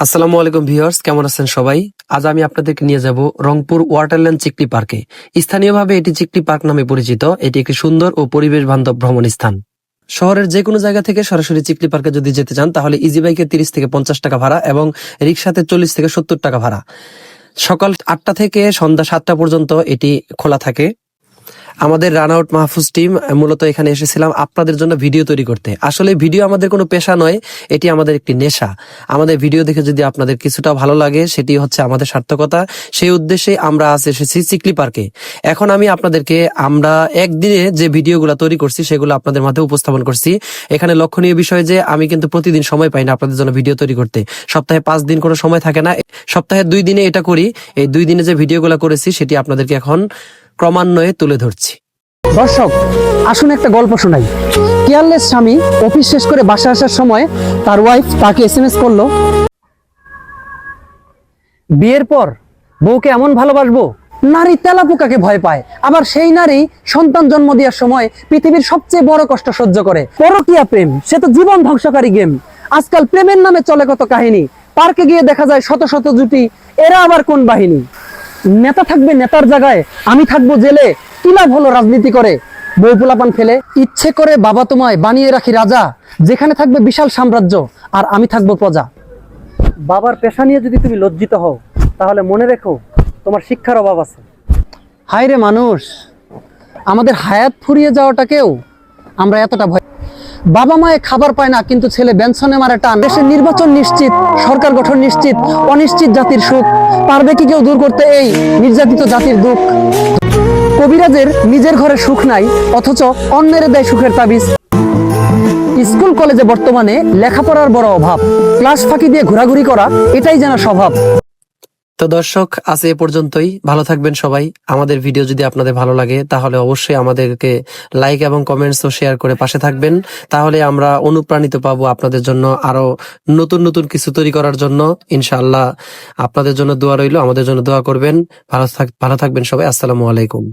আসসালামু আলাইকুম ভিউয়ার্স, কেমন আছেন সবাই? আজ আমি আপনাদেরকে নিয়ে যাব রংপুর ওয়াটারল্যান্ড চিকলি পার্কে। স্থানীয়ভাবে এটি চিকলি পার্ক নামে পরিচিত। এটি একটি সুন্দর ও পরিবেশ বান্ধব ভ্রমণ স্থান। শহরের যে কোনো জায়গা থেকে সরাসরি চিকলি পার্কে যদি যেতে চান তাহলে ইজি বাইকে 30 থেকে 50 টাকা ভাড়া এবং রিক্সাতে 40 থেকে 70 টাকা ভাড়া। সকাল 8টা থেকে সন্ধ্যা 7টা পর্যন্ত এটি খোলা থাকে। আমাদের রান আউট মাহফুজ টিম মূলত এখানে এসেছিলাম আপনাদের জন্য ভিডিও তৈরি করতে। আসলে ভিডিও আমাদের কোনো পেশা নয়, এটি আমাদের একটি নেশা। আমাদের ভিডিও দেখে যদি আপনাদের কিছুটা ভালো লাগে সেটি হচ্ছে আমাদের সার্থকতা। সেই উদ্দেশ্যে আমরা আজ এসেছি চিকলি পার্কে। এখন আমি আপনাদেরকে আমরা একদিনে যে ভিডিওগুলো তৈরি করছি সেগুলো আপনাদের মাঝে উপস্থাপন করছি। এখানে লক্ষণীয় বিষয় যে আমি কিন্তু প্রতিদিন সময় পাই না আপনাদের জন্য ভিডিও তৈরি করতে। সপ্তাহে 5 দিন কোনো সময় থাকে না, সপ্তাহে 2 দিনে এটা করি। এই 2 দিনে যে ভিডিওগুলো করেছি সেটি আপনাদেরকে এখন ক্রমান্বয়ে তুলে ধরছি। দর্শক, আসুন একটা গল্প শোনাই। কেয়ারলেস স্বামী অফিস শেষ করে বাসা আসার সময় তার ওয়াইফ তাকে এসএমএস করলো, বিয়ের পর বউকে এমন ভালোবাসবো। নারী তেলাপোকাকে ভয় পায়, আবার সেই নারী সন্তান জন্ম দেওয়ার সময় পৃথিবীর সবচেয়ে বড় কষ্ট সহ্য করে। পরকীয়া প্রেম, সে তো জীবন ধ্বংসকারী গেম। আজকাল প্রেমের নামে চলে কত কাহিনী। পার্কে গিয়ে দেখা যায় শত শত জুটি, এরা আবার কোন বাহিনী? নেতা থাকবে নেতার জায়গায়, আমি থাকবো জেলে, কি লাভ হলো রাজনীতি করে বউ পোলাপান ফেলে? ইচ্ছে করে বাবা তোমায় বানিয়ে রাখি রাজা, যেখানে থাকবে বিশাল সাম্রাজ্য আর আমি থাকবো প্রজা। বাবার পেশা নিয়ে যদি তুমি লজ্জিত হও তাহলে মনে রেখো তোমার শিক্ষার অভাব আছে। হায় রে মানুষ, আমাদের হায়াত ফুরিয়ে যাওয়াটাকেও আমরা এতটা ভয়। বাবা মায়ে খাবার পায় না কিন্তু ছেলে বেনসনে মারে টান। দেশের নির্বাচন নিশ্চিত, সরকার গঠন নিশ্চিত, অনিশ্চিত জাতির সুখ। পারবে কি কেউ দূর করতে এই নির্যাতিত জাতির দুঃখ? কবিরাজের নিজের ঘরে সুখ নাই, অথচ অন্যের দেয় সুখের তাবিজ। স্কুল কলেজে বর্তমানে লেখাপড়ার বড় অভাব, ক্লাস ফাঁকি দিয়ে ঘোরাঘুরি করা এটাই যেন স্বভাব। তো দর্শক, আজ এ পর্যন্তই। ভালো থাকবেন সবাই। আমাদের ভিডিও যদি আপনাদের ভালো লাগে তাহলে অবশ্যই আমাদেরকে লাইক এবং কমেন্টস ও শেয়ার করে পাশে থাকবেন। তাহলে আমরা অনুপ্রাণিত পাবো আপনাদের জন্য আরো নতুন নতুন কিছু তৈরি করার জন্য। ইনশাআল্লাহ আপনাদের জন্য দোয়া রইল, আমাদের জন্য দোয়া করবেন। ভালো থাকবেন সবাই। আসসালামু আলাইকুম।